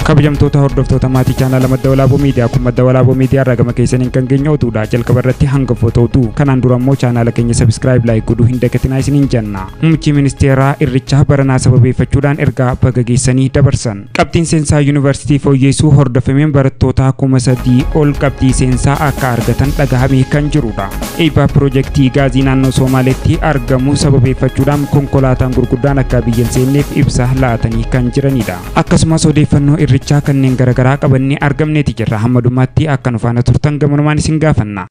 kabajamtoota hordoftoota maatii chaanala madda walaaboo miidiyaa kun madda walaaboo miidiyaa ragama keessaniin kan geenyootuudha jalqaba irratti hanga footootu kanaan dura immoo chaanala keenya subscribe like godhuu hin dagatinaa isiniin jenna. Muummichi ministeeraa irricha baranaa sababeeffachuudhaan ergaa baga geessanii dabarsan. Qabxiin seensaa yuunivarsiitii fooyyeessuu hordofameen barattoota 3,000 ol qabxii seensaa akka argatan dhagahamee kan jirudha. Eebba piroojeektii gaazii naannoo Somaaleetti argamu sababeeffachuudhaan konkolaataan gurguddaan akka biyyan seenneef ibsa laatanii kan jiranidha. Akkasumas odeeffannoo irrichaa kanneen garagaraa qabannee argamneeti jirra. Hammadumaatti akka nu faana turtan gamanumaan isin gaafanna.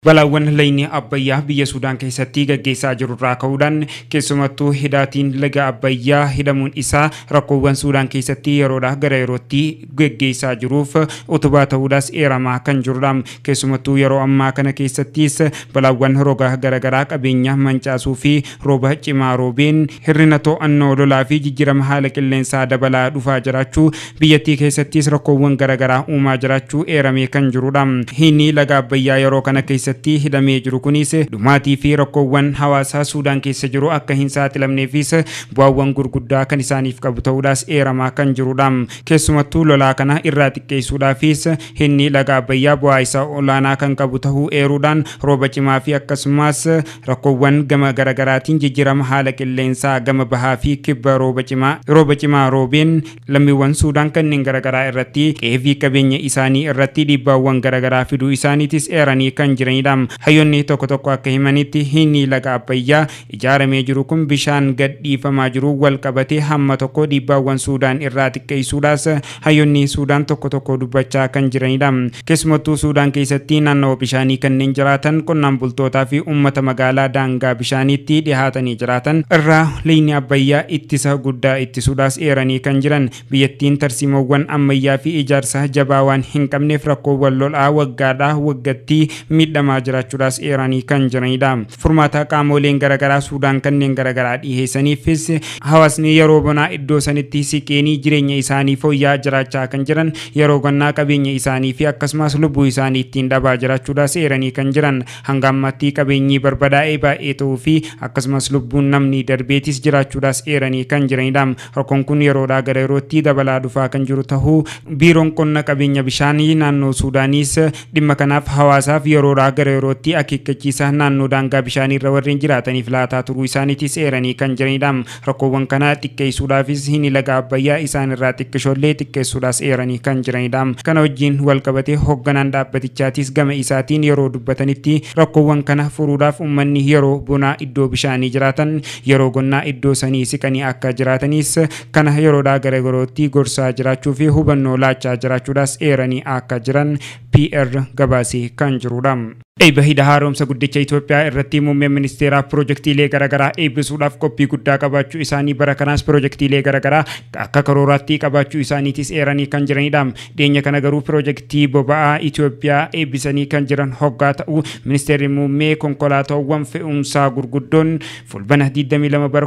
Balaawwan layni Abbayyaa biyya Suudaan keessatti gaggeessaa jirurraa ka'uudhaan keessumattuu hidhaatiin laga Abbayyaa hidhamuun isaa rakkoowwan Suudaan keessatti yeroodhaa gara yerootti gaggeessaa jiruuf utubaa ta'uudhaas eeramaa kan jirudha. Keessumattuu yeroo ammaa kana keessattis balaawwan roga garagaraa qabeenya mancaasuu fi rooba cimaa roobeen hirrina to'annoo lolaa fi jijjiirama haala qilleensaa dabalaa dhufaa jiraachuu biyyattii keessattis rakkoowwan garagaraa uumaa jiraachuu eeramee kan jirudha. Hinni laga Abbayyaa yeroo kana keessatti hidhamee jiru kunis dhumaatii fi rakkoowwan hawaasaa Suudaan keessa jiru akka hin saaxilamneefis bu'aawwan gurguddaa kan isaaniif qabu ta'uudhaas eeramaa kan jirudha. Keessumattuu lolaa kana irraa xiqqeessuudhaafis hinni laga Abbayyaa bu'aa isaa olaanaa kan qabu ta'uu eeruudhaan rooba cimaa fi akkasumas rakkoowwan gama garagaraatiin jijjiirama haala qilleensaa gama bahaa fi kibba rooba cimaa roobeen lammiiwwan Suudaan kanneen garagaraa irratti qe'ee fi qabeenya isaanii irratti dhiibbaawwan garagaraa fiduu isaaniitis eeranii kan jiranidha. Hayyonni tokko tokko akka himanitti hinni laga Abbayyaa ijaaramee jiru kun bishaan gad dhiifamaa jiru wal qabatee hamma tokko dhiibbaawwan Suudaan irraa xiqqeessuudhaas hayyonni Suudaan tokko tokko dubbachaa kan jiranidha. Keessumattuu Suudaan keessatti naannoo bishaanii kanneen jiraatan qonnaan bultootaa fi uummata magaalaa daangaa bishaaniitti dhihaatanii jiraatan irraa layni Abbayyaa ittisa guddaa ittisuudhaas eeranii kan jiran. Biyyattiin tarsiimoowwan ammayyaa fi ijaarsa jabaa waan hin qabneef rakkoowwan lolaa waggaadhaa waggatti miidhamaa jiraachuudhaas eeranii kan jiranidha. Furmaata qaamoleen garagaraa Suudaan kanneen garagaraa dhiheessaniifis hawaasni yeroo bonaa iddoo sanitti siqeenii jireenya isaanii fooyya'aa jiraachaa kan jiran yeroo gannaa qabeenya isaanii fi akkasumas lubbuu isaanii ittiin dhabaa jiraachuudhaas eeranii kan jiran. Hanga ammaatti qabeenyi barbadaa'ee baay'ee ta'uu fi akkasumas lubbuun namni darbeetis jiraachuudhaas eeranii kan jiranidha. Rakkoon kun yeroodhaa gara yerootti dabalaa dhufaa kan jiru ta'uu biiroon qonna qabeenya bishaanii naannoo Suudaanis dhimma kanaaf hawaasaaf yeroodhaa gara yerootti akeekkachiisa naannoo daangaa bishaanii irra warreen jiraataniif laataa turuu isaaniitis eeranii kan jiranidha. Rakkoowwan kana xiqqeessuudhaafis hinni laga Abbayyaa isaan irraa xiqqishoollee xiqqeessuudhaas eeranii kan jiranidha. Kana wajjin wal qabatee hoogganaan dhaabbatichaatis gama isaatiin yeroo dubbatanitti rakkoowwan kana furuudhaaf uummanni yeroo bonaa iddoo bishaanii jiraatan yeroo gonnaa iddoo sanii siqanii akka jiraatanis kana yeroodhaa gara yerootti gorsaa jiraachuu fi hubannoo laachaa jiraachuudhaas eeranii akka jiran PR gabaasee kan jirudha. Eebba hidha haaromsa guddicha Itoophiyaa irratti muummeen ministeeraa piroojeektiilee garagaraa eebbisuudhaaf qophii guddaa qabaachuu isaanii bara kanaas piroojeektiilee garagaraa akka karooraatti qabaachuu isaaniitis eeranii kan jiranidha. Dhiyeenya kana garuu piroojeektii boba'aa Itoophiyaa eebbisanii kan jiran hoggaa ta'u ministeerri muummee konkolaataawwan fe'umsaa gurguddoon fulbana 22 bara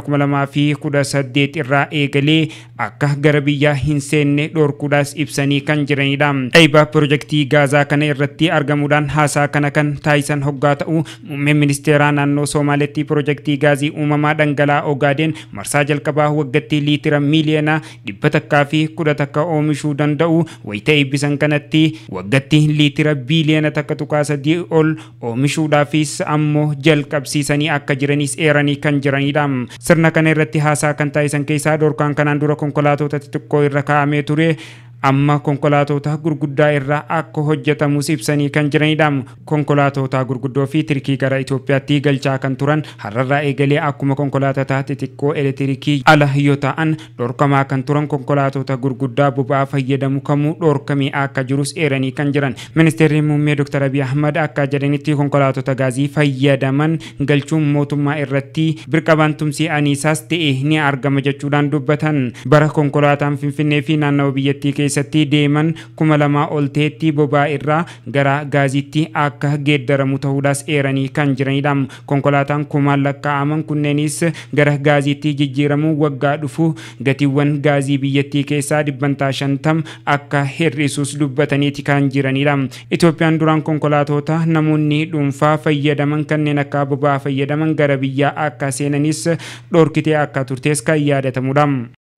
2018 irraa eegalee akka gara biyyaa hin seenne dhorkuudhaas ibsanii kan jiranidha. Eebba piroojeektii gaazaa kana irratti argamuudhaan haasaa kana kan taasisan hoggaa ta'u muummeen ministeeraa naannoo Somaaleetti piroojeektii gaazii uumamaa dhangala'aa Ogaadeen marsaa jalqabaa waggaatti liitira miiliyoona 110 oomishuu danda'u wayita eebbisan kanatti waggaatti liitira biiliyoona 1.3 ol oomishuudhaafis ammoo jalqabsiisanii akka jiranis eeranii kan jiranidha. Sirna kana irratti haasaa kan taasisan keessaa dhorkaan kanaan dura konkolaatota xixiqqoo irra kaa'amee ture amma konkolaatota gurguddaa irraa akka hojjetamus ibsanii kan jiranidha. Konkolaatota gurguddoo fi tirkii gara Itoophiyaatti galchaa kan turan har'arraa eegalee akkuma konkolaatota xixiqqoo elektirikii ala yoo ta'an dhorkamaa kan turan konkolaatota gurguddaa boba'aa fayyadamu kamuu dhorkamee akka jirus eeranii kan jiran. Ministeerri muummee Dr. Abiy Ahmad akka jedhanitti konkolaatota gaazii fayyadaman galchuun mootummaa irratti birqabaan tumsii aniisaas ta'e ni argama jechuudhaan dubbatan. Bara konkolaataan Finfinnee fi naannoo biyyattii keessatti deeman 2,000 ol ta'etti boba'aa irraa gara gaaziitti akka geeddaramu ta'uudhaas eeranii kan jiranidha. Konkolaataan 1,000 lakkaa'aman kunneenis gara gaaziitti jijjiiramu waggaa dhufu gatiiwwan gaazii biyyattii keessaa 50% akka hir'isuus dubbataniiti kan jiranidha. Itoophiyaan duraan konkolaatota namoonni dhuunfaa fayyadaman kanneen akka boba'aa fayyadaman gara biyyaa akka seenanis dhorkitee akka turtes kan yaadatamudha.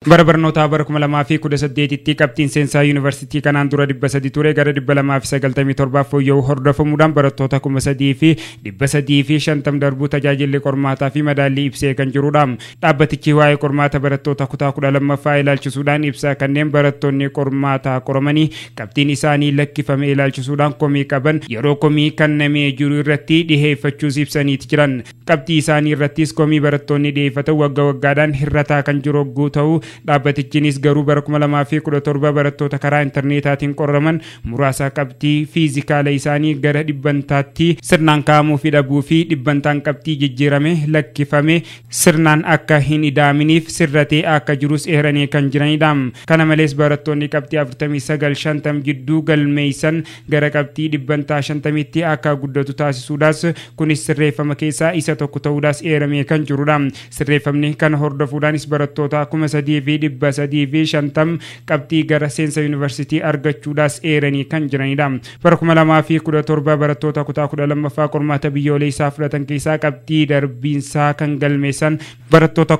bara barnoota bara 2018tti qabxiin seensaa yuunivarsiitii kanaan dura 300 ture gara 297 fooyya'uu hordofamuudhaan barattoota 3,350 darbuu tajaajilli qormaataa fi madaallii ibsee kan jirudha. Dhaabbatichi waa'ee qormaata barattoota kutaa 12ffaa ilaalchisuudhaan ibsa kanneen barattoonni qormaataa qoramanii qabxiin isaanii lakkifame ilaalchisuudhaan komii qaban yeroo komii kennamee jiru irratti dhiheeffachuus ibsaniiti jiran. Qabxii isaanii irrattis komii barattoonni dhiheeffatan waggaa waggaadhaan hirrataa kan jiru hogguu ta'u dhaabbatichinis garuu bara 2017 barattoota karaa intarneetaatiin qoraman muraasa qabxii fiizikaala isaanii gara dhibbantaatti sirnaan kaa'amuu fi dhabuu fi dhibbantaan qabxii jijjiirame lakkifame sirnaan akka hin ida'aminiif sirratee akka jirus eeranii kan jiranidha. Kana malees barattoonni qabxii 49-50 gidduu galmeessan gara qabxii dhibbantaa 50tti akka guddatu taasisuudhaas kunis sirreeffama keessaa isa tokko ta'uudhaas eeramee kan jirudha. Sirreeffamni kana hordofuudhaanis barattoota 3,350 qabxii gara seensa yuunivarsiitii argachuudhaas eeranii kan jiranidha. Bara 2017 barattoota kutaa 12ffaa qormaata biyyoolessaa fudhatan keessaa qabxii darbiinsaa kan galmeessan barattoota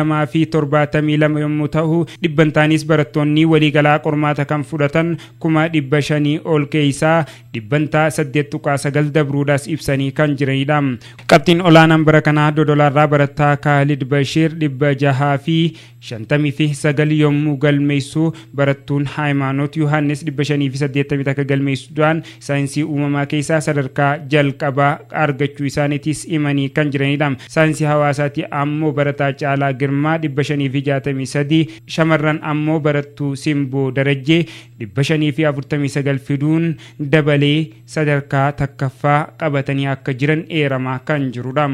52,272 yommuu ta'u dhibbantaanis barattoonni waliigalaa qormaata kan fudhatan 500,000 ol keessaa dhibbantaa 8.9 dabruudhaas ibsanii kan jiranidha. Qabxiin olaanaan bara kanaa dodolaarraa barataa Khalid Bashir 659 yommuu galmeessu barattuun Hayimaanoot Yohaannis 580 akka galmeessuudhaan saayinsii uumamaa keessaa sadarkaa jalqabaa argachuu isaaniitis himanii kan jiranidha. Saayinsii hawaasaatti ammoo barataa Caalaa Girmaa 563 shamarran ammoo barattuu Simboo Darajjee 549 fiduun dabalee sadarkaa takkaffaa qabatanii akka jiran eeramaa kan jirudha.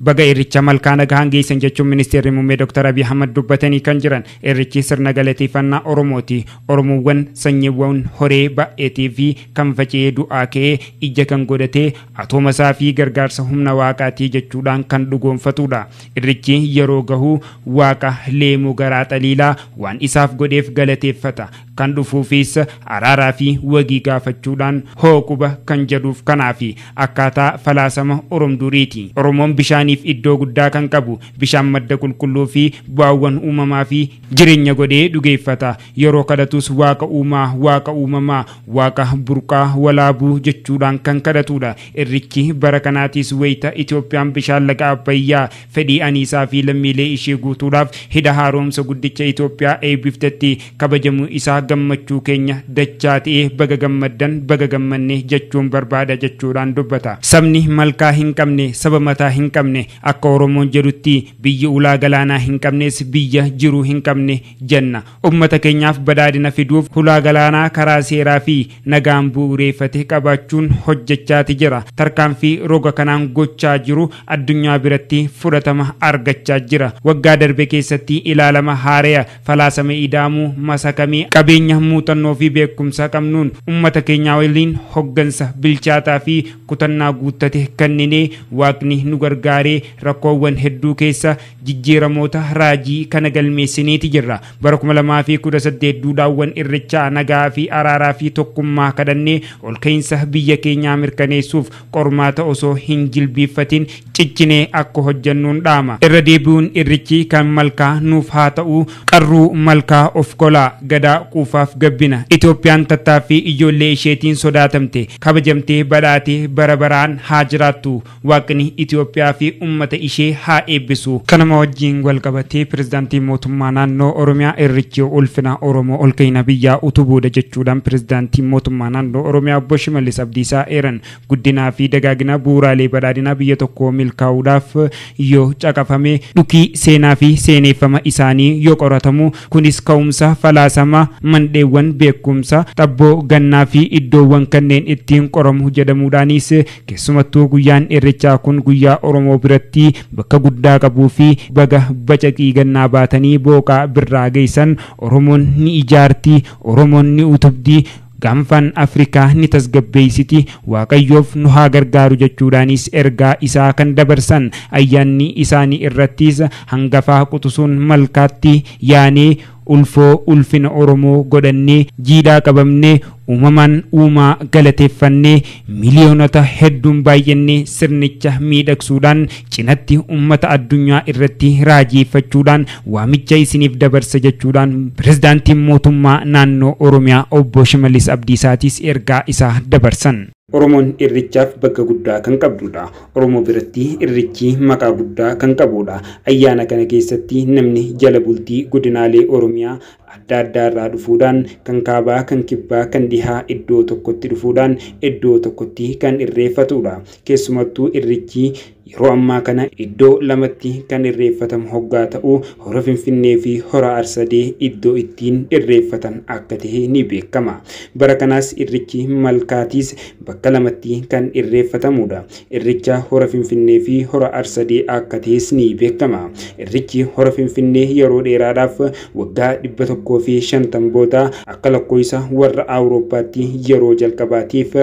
Baga irricha malkaa nagaan geessan jechuun ministeerri muummee Dr. Abiy Ahmad dubbatanii kan jiran. Irrichi sirna galateeffannaa Oromooti. Oromoowwan sanyiiwwan horee baay'eetii fi kan faca'ee du'aa ka'ee ija kan godhatee atoomasaa fi gargaarsa humna waaqaatii jechuudhaan kan dhugoonfatudha. Irrichi yeroo gahuu waaqa leemuu garaa xaliilaa waan isaaf godheef galateeffata. Kan dhufuufis araaraa fi wagii gaafachuudhaan hooquba kan jedhuuf kanaafi akkaataa falaasama Oromduriiti. Oromoon bishaaniif iddoo guddaa kan qabu bishaan madda qulqulluu fi bu'aawwan uumamaa fi jireenya godhee dhugeeffata. Yeroo kadhatus waaqa uumaa, waaqa uumamaa, waaqa burqaa walaabuu jechuudhaan kan kadhatudha. Irrichi bara kanaatis wayita Itoophiyaan bishaan laga Abbayyaa fedhii aniisaa fi lammiilee ishee guutuudhaaf hidha haaromsa guddicha Itoophiyaa eebbiftetti kabajamu isaa gammachuu keenya dachaa ta'ee baga gammaddan baga gammanne jechuun barbaada jechuudhaan dubbata. Sabni malkaa hin qabne saba mataa hin qabne akka Oromoon jedhutti biyyi ulaa galaanaa hin qabnes biyya jiruu hin qabne jenna. Ummata keenyaaf badhaadhina fiduuf ulaa galaanaa karaa seeraa fi nagaan bu'uureeffate qabaachuun hojjechaati jira. Tarkaanfii roga kanaan gochaa jiru addunyaa biratti fudhatama argachaa jira. Waggaa darbe keessatti ilaalama haareya falaasama ida'amuu masakamee qabeenya muuxannoo fi beekumsa qabnuun ummata keenya waliin hoggansa bilchaataa fi kutannaa guuttate kenninee waaqni nu gargaaree rakkoowwan hedduu keessa jijjiiramoota raajii kana galmeessiniiti jirra. Bara 2018 duudhaawwan irrichaa nagaa fi araaraa fi tokkummaa kadhannee ol ka'iinsa biyya keenyaa mirkaneessuuf qormaata osoo hin jilbiiffatin ciccinee akka hojjennuun dhaama. Irra deebi'uun irrichi kan malkaa nuuf haa ta'u qarruu malkaa of kolaa gadaa quufaaf gabbina. Itoophiyaan tattaaffii ijoollee isheetiin sodaatamte kabajamtee badhaatee bara baraan haa jiraattu. Waaqni Itoophiyaa fi ummata ishee haa eebbisu. Kanuma wajjin walqabatee pirezidaantii mootummaa naannoo Oromiyaa irrichi ulfina Oromoo ol ka'ina biyyaa utubuudha jechuudhaan pirezidaantii mootummaa naannoo Oromiyaa Obbo Shimallis Abdiisaa eeran. Guddinaa fi dagaagina bu'uuraalee badhaadhinaa biyya tokkoo milkaa'uudhaaf yoo caqafame dhukii seenaa fi seeneeffama isaanii yoo qoratamu kunis ka'umsa falaasama mandheewwan beekumsa tabboo gannaa fi iddoowwan kanneen ittiin qoramu jedhamuudhaanis keessumattuu guyyaan irrichaa kun guyyaa Oromoo biratti bakka guddaa qabuu fi baga bacaqii gannaa baatanii booqaa birraa geessan. Oromoon ni ijaarti, Oromoon ni utubdi, gaanfaan Afrikaa ni tasgabbeessiti, waaqayyoof nu haa gargaaru jechuudhaanis ergaa isaa kan dabarsan. Ayyaanni isaanii irrattis hangafaa qutusuun malkaatti yaanee ulfoo ulfina Oromoo godhannee jiidhaa qabamnee uumamaan uumaa galateeffannee miliyoonota hedduun baay'annee sirnicha miidhagsuudhaan cinatti ummata addunyaa irratti raajiifachuudhaan waamicha isiniif dabarsa jechuudhaan pirezidaantiin mootummaa naannoo Oromiyaa obbo Shimallis Abdiisaatis ergaa isaa dabarsan. Oromoon irrichaaf bakka guddaa kan qabdudha. Oromoo biratti irrichi maqaa guddaa kan qabudha. Ayyaana kana keessatti namni jala bultii godinaalee Oromiyaa adda addaa irraa dhufuudhaan kan kaabaa, kan kibbaa, kan dhihaa iddoo tokkotti dhufuudhaan iddoo tokkotti kan irreeffatudha. Keessumattuu irrichi yeroo ammaa kana iddoo lamatti kan irreeffatamu hoggaa ta'u hora Finfinnee fi hora Arsadee iddoo ittiin irreeffatan akka ta'e ni beekama. Bara kanaas irrichi malkaatis bakka lamatti kan irreeffatamudha. Irricha hora Finfinnee fi hora Arsadee akka ta'es ni beekama. Irrichi hora Finfinnee yeroo dheeraadhaaf waggaa 150 booda akka lakkoofsa warra Awurooppaatti yeroo jalqabaatiif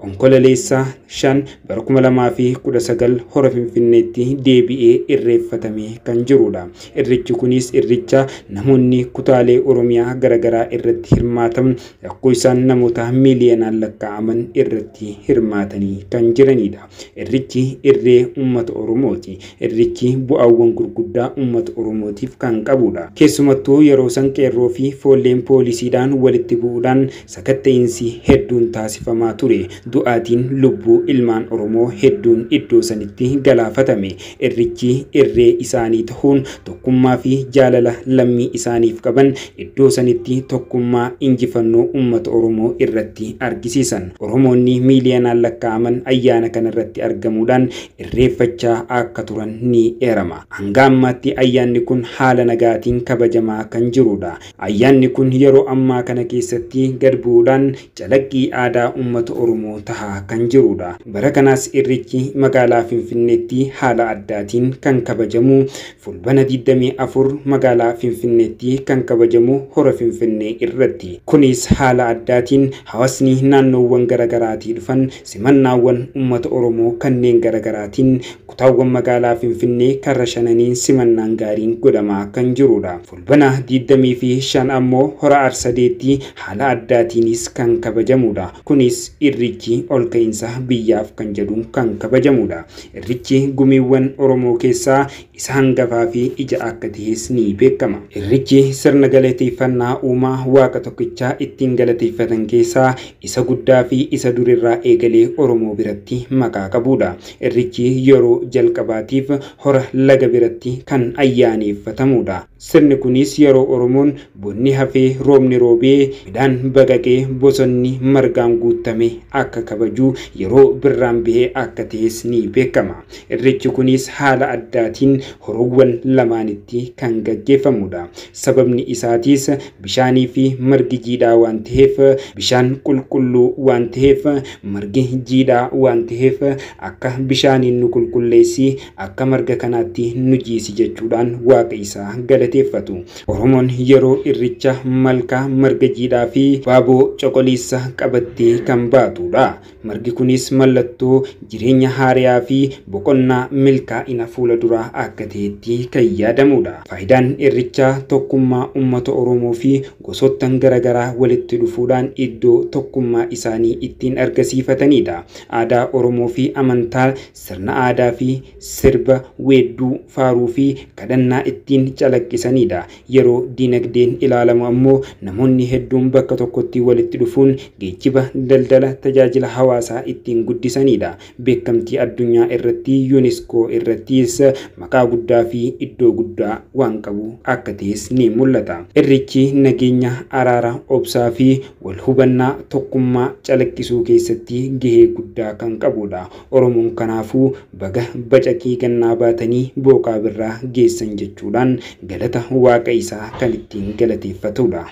Onkololeessa 5 bara 2019 hora Finfinneetti deebi'ee irreeffatame kan jirudha. Irrichi kunis irricha namoonni kutaalee Oromiyaa garagaraa irratti hirmaatan lakkoofsaan namoota miiliyoonaan lakkaa'aman irratti hirmaatanii kan jiranidha. Irrichi irree uummata Oromooti. Irrichi bu'aawwan gurguddaa uummata Oromootiif kan qabudha. Keessumattuu yeroo san qeerroo fi foolleen poolisiidhaan walitti bu'uudhaan sakatta'insi hedduun taasifamaa ture. Du'aatiin lubbuu ilmaan Oromoo hedduun iddoo sanitti galaafatame. Irrichi irree isaanii ta'uun tokkummaa fi jaalala lammii isaaniif qaban iddoo sanitti tokkummaa injifannoo uummata Oromoo irratti argisiisan. Oromoonni miiliyoonaan lakkaa'aman ayyaana kana irratti argamuudhaan irreeffachaa akka turan ni eerama. Hanga ammaatti ayyaanni kun haala nagaatiin kabajamaa kan jirudha. Ayyaanni kun yeroo ammaa kana keessatti gad bu'uudhaan calaqqii aadaa uummata Oromoo tahaa kan jirudha. Bara kanaas irrichi magaalaa Finfinneetti haala addaatiin kan kabajamu. Fulbana 24 magaalaa Finfinneetti kan kabajamu hora Finfinnee irratti. Kunis haala addaatiin hawaasni naannoowwan garagaraatii dhufan simannaawwan uummata Oromoo kanneen garagaraatiin kutaawwan magaalaa Finfinnee karra shananiin simannaan gaariin godhamaa kan jirudha. Fulbana 25 ammoo hora Arsadeetti haala addaatiinis kan kabajamudha. Kunis irrichi ol ka'iinsa biyyaaf kan jedhu kan kabajamudha. Irrichi gumiiwwan Oromoo keessaa isa hangafaa fi ija akka ta'es ni beekama. Irrichi sirna galateeffannaa uumaa waaqa tokkichaa ittiin galateeffatan keessaa isa guddaa fi isa durirraa eegalee Oromoo biratti maqaa qabudha. Irrichi yeroo jalqabaatiif hora laga biratti kan ayyaaneffatamudha. Sirni kunis yeroo Oromoon bonni hafee roobni roobee midhaan baqaqee bosonni margaan guutame akka kabaju yeroo birraan bahee akka ta'es ni beekama. Irrichi kunis haala addaatiin horoowwan lamaanitti kan gaggeeffamudha. Sababni isaatis bishaanii fi margi jiidhaa waan ta'eef, bishaan qulqulluu waan ta'eef, margi jiidhaa waan ta'eef akka bishaaniin nu qulqulleessi, akka marga kanaatti nu jiisi jechuudhaan waaqa isaa galateeffatu. Oromoon yeroo irricha malkaa marga jiidhaa fi baaboo coqoliisa qabattee kan baatudha. Margi kunis mallattoo jireenya haariyaa fi boqonnaa milkaa'ina fuula duraa akka ta'etti kan yaadamudha. Faayidaan irrichaa tokkummaa uummata Oromoo fi gosoottan garagaraa walitti dhufuudhaan iddoo tokkummaa isaanii ittiin argisiifatanidha. Aadaa Oromoo fi amantaa, sirna aadaa fi sirba, weedduu, faaruu fi kadhannaa ittiin calaqqisanidha. Yeroo dinagdeen ilaalamu ammoo namoonni hedduun bakka tokkotti walitti dhufuun geejjiba, daldala, tajaajila hawaasaa ittiin guddisanidha. Beekamtii addunyaa irratti UNESCO irrattis maqaa guddaa fi iddoo guddaa waan qabu akka ta'es ni mul'ata. Irrichi nageenya, araara, obsaa fi wal hubannaa tokkummaa calaqqisuu keessatti gahee guddaa kan qabudha. Oromoon kanaafuu baga bacaqii gannaa baatanii booqaa birraa geessan jechuudhaan galata waaqa isaa kan ittiin galateeffatudha.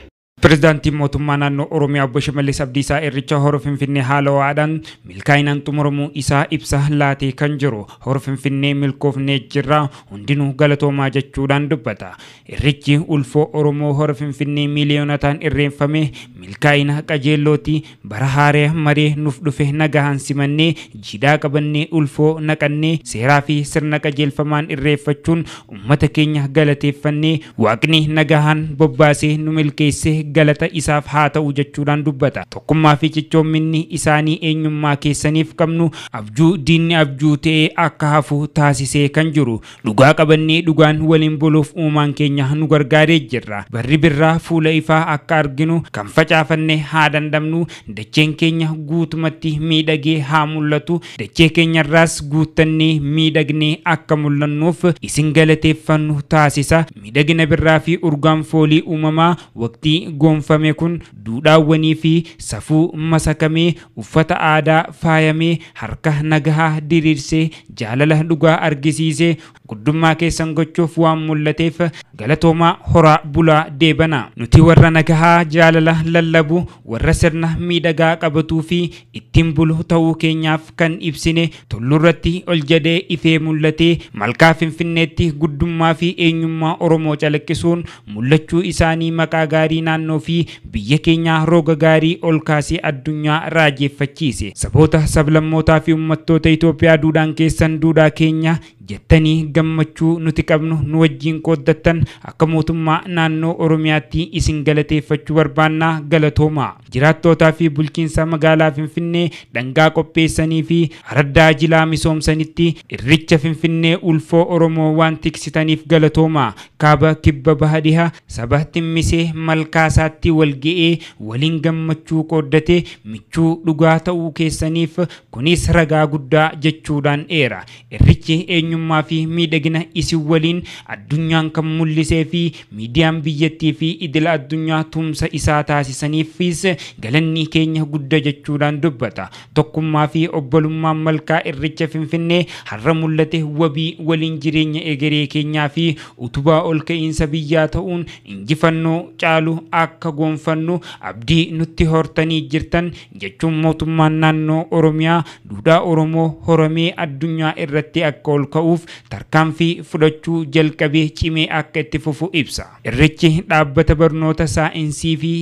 Pirezidaantii mootummaa naannoo Oromiyaa Obbo Shimallis Abdiisaa irreecha hora Finfinnee haala ho'aadhaan milkaa'inaan xumuramuu isaa ibsa laatee kan jiru. Hora Finfinnee milkoofnee jirra, hundinuu galatoomaa jechuudhaan dubbata. Irreechi ulfoo Oromoo hora Finfinnee miiliyoonotaan irreeffame milkaa'ina qajeellooti. Bara haaraa maree nuuf dhufe nagahaan simannee jiidhaa qabannee ulfoo naqannee seeraa fi sirna qajeelfamaan irreeffachuun uummata keenya galateeffannee waaqni nagahaan bobbaasee nu milkeesse galata isaaf haa ta'u jechuudhaan dubbata. Tokkummaa fi cichoominni isaanii eenyummaa keessaniif qabnu abjuu diinni abjuu ta'ee akka hafu taasisee kan jiru. Dhugaa qabannee dhugaan waliin buluuf uumaan keenya nu gargaaree jirra. Barri birraa fuula ifaa akka arginu kan facaafanne haa dandamnu. Dacheen keenya guutumatti miidhagee haa mul'atu. Dachee keenyarraas guuttannee miidhagnee akka mul'annuuf isin galateeffannu taasisa. Miidhagina birraa fi urgaan foolii uumamaa waqtii gonfame kun duudhaawwanii fi safuu masakamee uffata aadaa faayamee harka nagahaa diriirsee jaalala dhugaa argisiisee guddummaa keessan gochuuf waan mul'ateef galatoomaa horaa bulaa deebana. Nuti warra nagahaa jaalala lallabu warra sirna miidhagaa qabatuu fi ittiin bulu ta'uu keenyaaf kan ibsine tullurratti ol jedhee ifee mul'atee malkaa Finfinneetti guddummaa fi eenyummaa Oromoo calaqqisuun mul'achuu isaanii maqaa gaarii naannoo fi biyya keenya roga gaarii ol kaasee addunyaa raajeeffachiise. Saboota sablammootaa fi uummattoota Itoophiyaa duudhaan keessan duudhaa keenya jettanii gammachuu nuti qabnu nu wajjin qooddattan akka mootummaa naannoo Oromiyaatti isin galateeffachuu barbaannaa galatoomaa. Jiraattootaa fi bulchiinsa magaalaa Finfinnee dhangaa qopheessanii fi araddaa jilaa misoomsanitti irreecha Finfinnee ulfoo Oromoo waan tiksitaniif galatoomaa. Kaaba kibba baha dhiha saba timmisee malkaasaatti walga'ee waliin gammachuu qooddate michuu dhugaa ta'uu keessaniif kunis ragaa guddaa jechuudhaan dheera. Irreechi eenyummaa fi miidhagina isin waliin addunyaan kan mul'isee fi miidiyaan biyyattii fi idil addunyaa tumsa isaa taasisaniifis galanni keenya guddaa jechuudhaan dubbata. Tokkummaa fi obbolummaan malkaa irreecha Finfinnee har'a mul'ate wabii waliin jireenya egeree keenyaa fi utubaa ol ka'iinsa biyyaa ta'uun injifannoo caalu akka gonfannu abdii nutti hortanii jirtan jechuun mootummaan naannoo Oromiyaa duudhaa Oromoo horamee addunyaa irratti akka ol ka'uuf tarkaanfii fudhachuu jalqabee cimee akka itti fufu ibsa. Irreechi dhaabbata barnoota saayinsii fi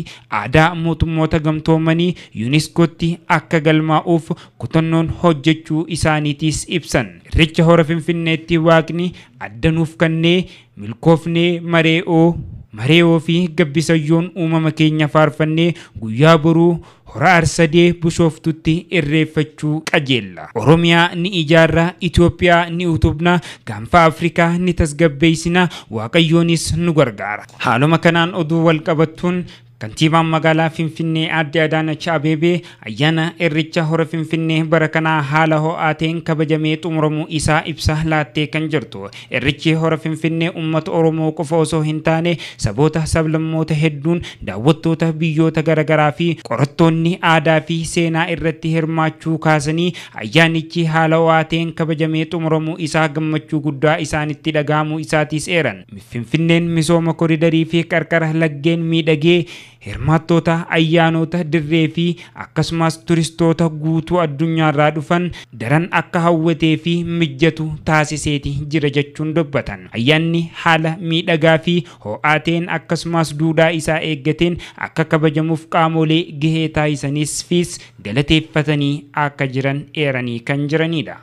aadaa mootummoota gamtoomanii yuuniskootti akka galmaa'uuf kutannoon hojjechuu isaaniitis ibsan. Irreecha hora Finfinneetti waaqni addanuuf kannee milkoofnee maree'oo fi gabbisayyoon uumama keenya faarfannee guyyaa boruu hora arsadee bushooftutti irreeffachuu qajeella. Oromiyaa ni ijaarra, Itoophiyaa ni utubna, gaanfa Afrikaa ni tasgabbeessina, Waaqayyoonis nu gargaara. Haaluma kanaan oduu wal qabattuun kantiibaan magaalaa Finfinnee Aadde Adaanach Abeebee ayyaana irreecha hora Finfinnee bara kanaa haala ho'aateen kabajamee xumuramuu isaa ibsa laattee kan jirtu. Irreechi hora Finfinnee uummata Oromoo qofa osoo hin taane saboota sablammoota hedduun daawwattoota biyyoota garaagaraa fi qorattoonni aadaa fi seenaa irratti hirmaachuu kaasanii ayyaanichi haala ho'aateen kabajamee xumuramuu isaa gammachuu guddaa isaanitti dhagahamuu isaatiis eeran. Finfinneen misooma koriidarii fi qarqara laggeen miidhagee hirmaattoota ayyaanota dirree fi akkasumas turistoota guutuu addunyaarraa dhufan daran akka hawwatee fi mijjatu taasiseeti jira jechuun dubbatan. Ayyaanni haala miidhagaa fi ho'aateen akkasumas duudhaa isaa eeggateen akka kabajamuuf qaamolee gahee taasisaniifis galateeffatanii akka jiran eeranii kan jiranidha.